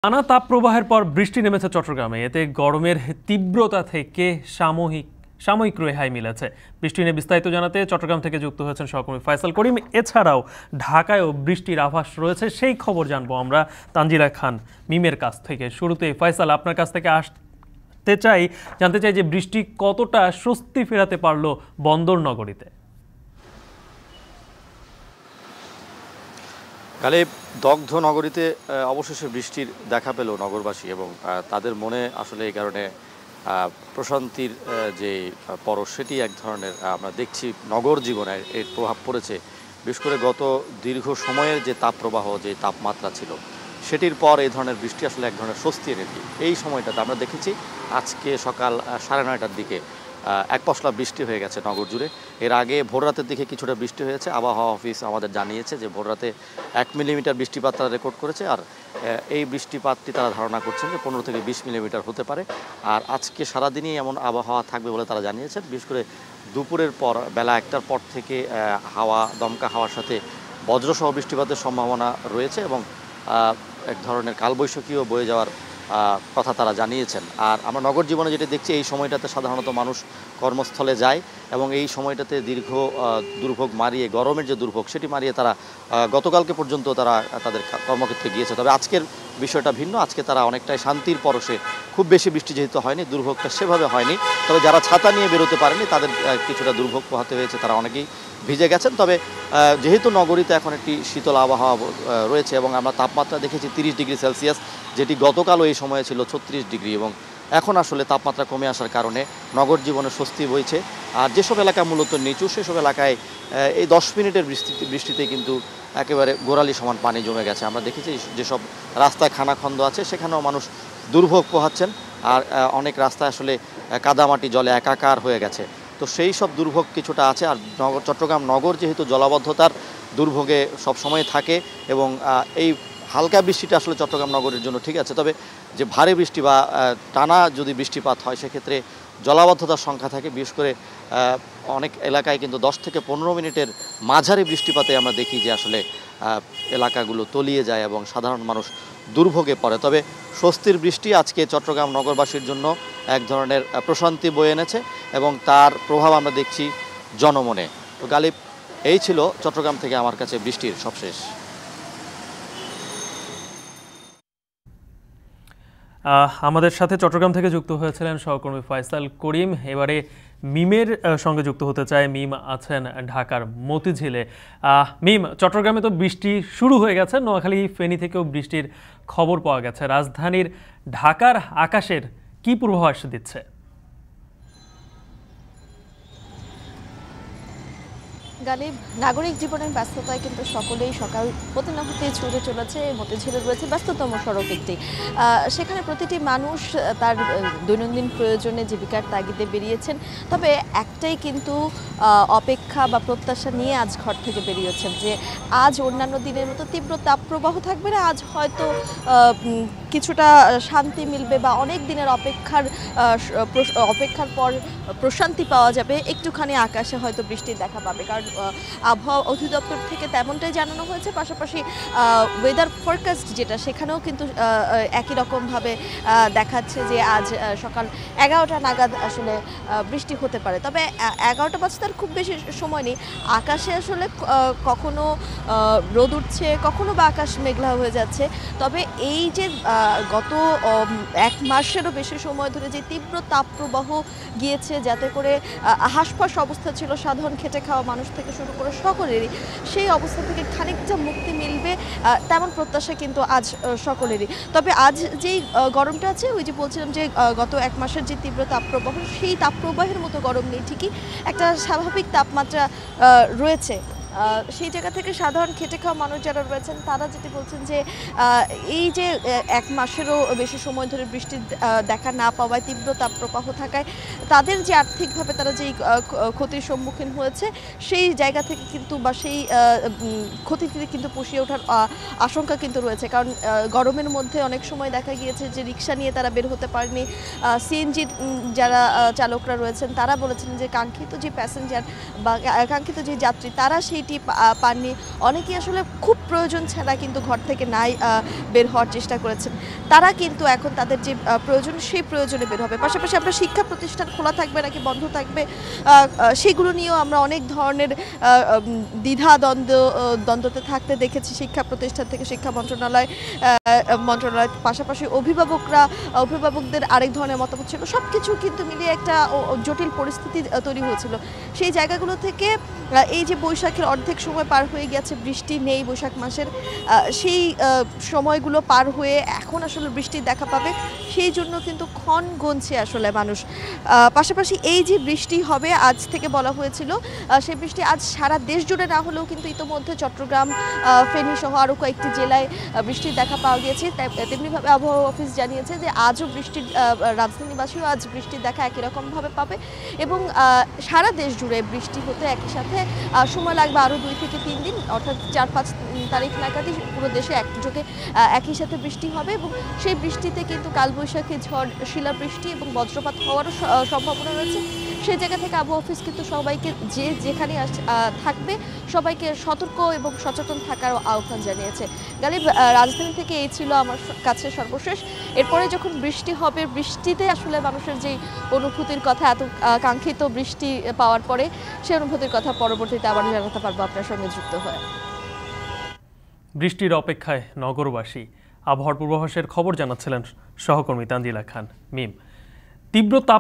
টানা তাপপ্রবাহের পর বৃষ্টি নেমেছে চট্টগ্রামে। এতে গরমের তীব্রতা থেকে সাময়িক রেহাই মিলেছে। বৃষ্টি নিয়ে বিস্তারিত জানাতে চট্টগ্রাম থেকে যুক্ত হয়েছেন সহকর্মী ফয়সাল করিম। এছাড়াও ঢাকায়ও বৃষ্টির আভাস রয়েছে, সেই খবর জানবো আমরা তানজিলা খান মিমের কাছ থেকে। শুরুতে ফয়সাল, আপনার কাছ থেকে জানতে চাই যে বৃষ্টি কতটা স্বস্তি ফেরাতে পারলো বন্দর নগরীতে। গালিব, দগ্ধ নগরীতে অবশেষে বৃষ্টির দেখা পেল নগরবাসী এবং তাদের মনে আসলে এই কারণে প্রশান্তির যে পরশ সেটি এক ধরনের আমরা দেখছি নগর জীবনে এর প্রভাব পড়েছে। বিশেষ করে গত দীর্ঘ সময়ের যে তাপপ্রবাহ, যে তাপমাত্রা ছিল, সেটির পর এই ধরনের বৃষ্টি আসলে এক ধরনের স্বস্তি এনে দিই। এই সময়টাতে আমরা দেখেছি আজকে সকাল 9:30টার দিকে এক পশলা বৃষ্টি হয়ে গেছে নগর জুড়ে। এর আগে ভোররাতের দিকে কিছুটা বৃষ্টি হয়েছে। আবহাওয়া অফিস আমাদের জানিয়েছে যে ভোররাতে 1 মিলিমিটার বৃষ্টিপাত তারা রেকর্ড করেছে। আর এই বৃষ্টিপাতটি তারা ধারণা করছেন যে 15 থেকে 20 মিলিমিটার হতে পারে। আর আজকে সারাদিনই এমন আবহাওয়া থাকবে বলে তারা জানিয়েছেন। বিশেষ করে দুপুরের পর বেলা 1টার পর থেকে দমকা হাওয়ার সাথে বজ্রসহ বৃষ্টিপাতের সম্ভাবনা রয়েছে এবং এক ধরনের কালবৈশাখীও বয়ে যাওয়ার কথা তারা জানিয়েছেন। আর আমরা নগর জীবনে যেটা দেখছি, এই সময়টাতে সাধারণত মানুষ কর্মস্থলে যায় এবং এই সময়টাতে দীর্ঘ দুর্ভোগ মারিয়ে, গরমের যে দুর্ভোগ সেটি মারিয়ে তারা গতকালকে পর্যন্ত তারা তাদের কর্মক্ষেত্রে গিয়েছে। তবে আজকের বিষয়টা ভিন্ন। আজকে তারা অনেকটাই শান্তির পরশে, খুব বেশি বৃষ্টি যেহেতু হয়নি, দুর্ভোগটা সেভাবে হয়নি। তবে যারা ছাতা নিয়ে বেরোতে পারেনি তাদের কিছুটা দুর্ভোগ পোহাতে হয়েছে, তারা অনেকেই ভিজে গেছেন। তবে যেহেতু নগরীতে এখন একটি শীতল আবহাওয়া রয়েছে এবং আমরা তাপমাত্রা দেখেছি 30 ডিগ্রি সেলসিয়াস, যেটি গতকালও এই সময়ে ছিল 36 ডিগ্রি, এবং এখন আসলে তাপমাত্রা কমে আসার কারণে নগর জীবনে স্বস্তি বইছে। আর যেসব এলাকা মূলত নিচু, সেসব এলাকায় এই 10 মিনিটের বৃষ্টিতে কিন্তু একেবারে গোড়ালি সমান পানি জমে গেছে। আমরা দেখেছি যেসব রাস্তায় খানাখন্দ আছে সেখানেও মানুষ দুর্ভোগ পোহাচ্ছেন। আর অনেক রাস্তায় আসলে কাদামাটি জলে একাকার হয়ে গেছে। তো সেই সব দুর্ভোগ কিছুটা আছে। আর চট্টগ্রাম নগর যেহেতু জলাবদ্ধতার দুর্ভোগে সবসময় থাকে এবং এই হালকা বৃষ্টিটা আসলে চট্টগ্রাম নগরের জন্য ঠিক আছে। তবে যে ভারী বৃষ্টি বা টানা যদি বৃষ্টিপাত হয়, সেক্ষেত্রে জলাবদ্ধতার সংখ্যা থাকে। বিশেষ করে অনেক এলাকায় কিন্তু 10 থেকে 15 মিনিটের মাঝারি বৃষ্টিপাতে আমরা দেখি যে আসলে এলাকাগুলো তলিয়ে যায় এবং সাধারণ মানুষ দুর্ভোগে পড়ে। তবে স্বস্তির বৃষ্টি আজকে চট্টগ্রাম নগরবাসীর জন্য এক ধরনের প্রশান্তি বয়ে এনেছে এবং তার প্রভাব আমরা দেখছি জনমনে। তো গালিব, এই ছিল চট্টগ্রাম থেকে আমার কাছে বৃষ্টির সবশেষ। আমাদের সাথে চট্টগ্রাম থেকে যুক্ত হয়েছিলেন সহকর্মী ফয়সাল করিম। এবারে মিমের সঙ্গে যুক্ত হতে চায়। মিম আছেন ঢাকার মতিঝিলে। মিম, চট্টগ্রামে তো বৃষ্টি শুরু হয়ে গেছে, নোয়াখালী ফেনী থেকেও বৃষ্টির খবর পাওয়া গেছে। রাজধানীর ঢাকার আকাশের কি পূর্বাভাস দিচ্ছে? গালিব, নাগরিক জীবনের ব্যস্ততায় কিন্তু সকলেই সকাল হতে না হতে ছুটে চলেছে। মতিঝিলে রয়েছে ব্যস্ততম সড়ক একটি, সেখানে প্রতিটি মানুষ তার দৈনন্দিন প্রয়োজনে জীবিকার তাগিদে বেরিয়েছেন। তবে একটাই কিন্তু অপেক্ষা বা প্রত্যাশা নিয়ে আজ ঘর থেকে বেরিয়েছেন যে আজ অন্যান্য দিনের মতো তীব্র তাপপ্রবাহ থাকবে না। আজ হয়তো কিছুটা শান্তি মিলবে বা অনেক দিনের অপেক্ষার পর প্রশান্তি পাওয়া যাবে। একটুখানি আকাশে হয়তো বৃষ্টির দেখা পাবে, কারণ আবহাওয়া অধিদপ্তর থেকে তেমনটাই জানানো হয়েছে। পাশাপাশি ওয়েদার ফরকাস্ট যেটা, সেখানেও কিন্তু একই রকমভাবে দেখাচ্ছে যে আজ সকাল 11টা নাগাদ আসলে বৃষ্টি হতে পারে। তবে 11টা বাজতে আর খুব বেশি সময় নেই। আকাশে আসলে কখনো রোদ উঠছে, কখনো বা আকাশ মেঘলা হয়ে যাচ্ছে। তবে এই যে গত 1 মাসেরও বেশি সময় ধরে যে তীব্র তাপপ্রবাহ গিয়েছে, যাতে করে হাসফাস অবস্থা ছিল সাধারণ খেটে খাওয়া মানুষ থেকে শুরু করে সকলেরই, সেই অবস্থা থেকে খানিকটা মুক্তি মিলবে তেমন প্রত্যাশা কিন্তু আজ সকলেরই। তবে আজ যেই গরমটা আছে, ওই যে বলছিলাম যে গত 1 মাসের যে তীব্র তাপপ্রবাহ, সেই তাপপ্রবাহের মতো গরম নেই, ঠিকই একটা স্বাভাবিক তাপমাত্রা রয়েছে। সেই জায়গা থেকে সাধারণ খেটে খাওয়া মানুষ যারা রয়েছেন তারা যেটি বলছেন যে এই যে 1 মাসেরও বেশি সময় ধরে বৃষ্টির দেখা না পাওয়ায়, তীব্র তাপপ্রবাহ থাকায় তাদের যে আর্থিকভাবে তারা যেই ক্ষতির সম্মুখীন হয়েছে, সেই জায়গা থেকে কিন্তু বা সেই ক্ষতি থেকে কিন্তু পুষিয়ে ওঠার আশঙ্কা কিন্তু রয়েছে। কারণ গরমের মধ্যে অনেক সময় দেখা গিয়েছে যে রিক্সা নিয়ে তারা বের হতে পারেনি। সিএনজির যারা চালকরা রয়েছেন তারা বলেছেন যে কাঙ্ক্ষিত যে প্যাসেঞ্জার বা কাঙ্ক্ষিত যে যাত্রী, তারা সেই ফ্যাসিলিটি পাননি, অনেকেই আসলে খুব প্রয়োজন ছাড়া কিন্তু ঘর থেকে নাই বের হওয়ার চেষ্টা করেছেন। তারা কিন্তু এখন তাদের যে প্রয়োজন সেই প্রয়োজনে বের হবে। পাশাপাশি আমরা শিক্ষা প্রতিষ্ঠান খোলা থাকবে নাকি বন্ধ থাকবে সেগুলো নিয়েও আমরা অনেক ধরনের দ্বন্দ্বতে থাকতে দেখেছি শিক্ষা প্রতিষ্ঠান থেকে শিক্ষা মন্ত্রণালয় পাশাপাশি অভিভাবকদের আরেক ধরনের মতামত ছিল। সব কিছু কিন্তু মিলিয়ে একটা জটিল পরিস্থিতি তৈরি হয়েছিল। সেই জায়গাগুলো থেকে এই যে বৈশাখের অর্ধেক সময় পার হয়ে গেছে, বৃষ্টি নেই বৈশাখ মাসের, সেই সময়গুলো পার হয়ে এখন আসলে বৃষ্টির দেখা পাবে, সেই জন্য কিন্তু ক্ষণ গুনছে আসলে মানুষ। পাশাপাশি এই যে বৃষ্টি হবে আজ থেকে বলা হয়েছিল, সেই বৃষ্টি আজ সারা দেশ জুড়ে না হলেও কিন্তু ইতোমধ্যে চট্টগ্রাম, ফেনী সহ আরও কয়েকটি জেলায় বৃষ্টির দেখা পাওয়া গিয়েছে। তেমনিভাবে আবহাওয়া অফিস জানিয়েছে যে আজও বৃষ্টির রাজধানীবাসীও আজ বৃষ্টির দেখা একই রকমভাবে পাবে এবং সারা দেশ জুড়ে বৃষ্টি হতে একই সাথে সময় লাগবে আরও 2 থেকে 3 দিন, অর্থাৎ 4-5 তারিখ নাগাদই পুরো দেশে একযোগে একই সাথে বৃষ্টি হবে এবং সেই বৃষ্টিতে কিন্তু কালবৈশাখী ঝড়, শিলাবৃষ্টি এবং বজ্রপাত হওয়ারও সম্ভাবনা রয়েছে। সেই জায়গা থেকে আবহাওয়া অফিস কিন্তু সবাইকে যেখানে থাকবে সবাইকে সতর্ক এবং সচেতন থাকার আহ্বান জানিয়েছে। গালিব, রাজধানী থেকে এই ছিল আমার কাছে সর্বশেষ। এরপরে যখন বৃষ্টি হবে, বৃষ্টিতে আসলে মানুষের যেই অনুভূতির কথা, এত কাঙ্ক্ষিত বৃষ্টি পাওয়ার পরে সেই অনুভূতির কথা পরবর্তীতে আবার জানাতে পারবো আপনার সঙ্গে যুক্ত হয়ে। বৃষ্টির অপেক্ষায় নগরবাসী। আবহাওয়ার পূর্বাভাসের খবর জানাচ্ছিলেন সহকর্মী তানজিলা খান মিম। তীব্র তাপ